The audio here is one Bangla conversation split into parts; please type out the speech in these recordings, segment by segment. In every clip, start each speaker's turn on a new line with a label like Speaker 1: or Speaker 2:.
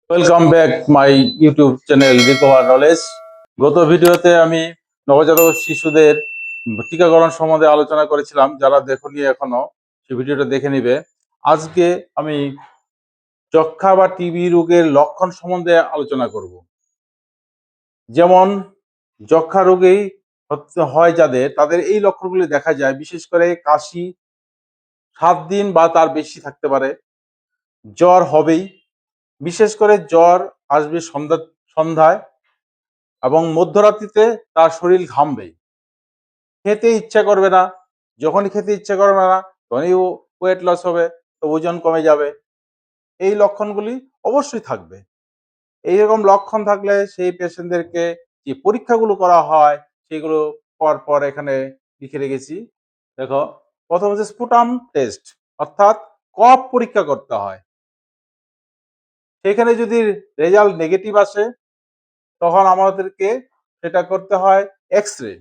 Speaker 1: Welcome back my YouTube channel recover knowledge. গত ভিডিওতে আমি নবজাতক শিশুদের টিকাকরণ সম্বন্ধে আলোচনা করেছিলাম। যারা দেখোনি এখনো, সেই ভিডিওটা দেখে নিবে। আজকে আমি যক্ষ্মা বা টিবি রোগের লক্ষণ সম্বন্ধে আলোচনা করব। যেমন যক্ষ্মা রোগেই হয় যাদের, তাদের এই লক্ষণগুলি দেখা যায়। বিশেষ করে কাশি 7 দিন বা তার বেশি থাকতে পারে, জ্বর হবেই, বিশেষ করে জ্বর আসবে সন্ধ্যায় এবং মধ্যরাত্রিতে তার শরীর ঘামবে, খেতে ইচ্ছা করবে না। যখনই খেতে ইচ্ছা করবে না তখনই ওয়েট লস হবে, তো ওজন কমে যাবে। এই লক্ষণগুলি অবশ্যই থাকবে। এইরকম লক্ষণ থাকলে সেই পেশেন্টদেরকে যে পরীক্ষাগুলো করা হয় সেগুলো পর পর এখানে লিখে রেখেছি। দেখো, প্রথম হচ্ছে স্পুটাম টেস্ট, অর্থাৎ কফ পরীক্ষা করতে হয়। সেখানে যদি রেজাল্ট নেগেটিভ আসে তখন আমাদেরকে সেটা করতে হয় এক্স রে।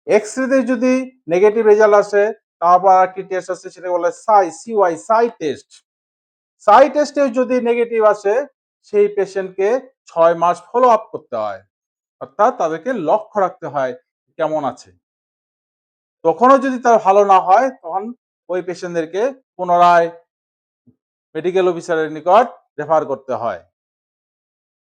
Speaker 1: এক্স রে যদি নেগেটিভ রেজাল্ট আসে, তারপর একটি টেস্ট আছে, সেটা বলে সাই টেস্ট। সাই টেস্টে যদি নেগেটিভ আসে, সেই পেশেন্টকে 6 মাস ফলো আপ করতে হয়, অর্থাৎ তাদেরকে লক্ষ্য রাখতে হয় কেমন আছে। তখনও যদি তার ভালো না হয়, তখন ওই পেশেন্টদেরকে পুনরায় মেডিকেল অফিসারের নিকট রেফার করতে হয়।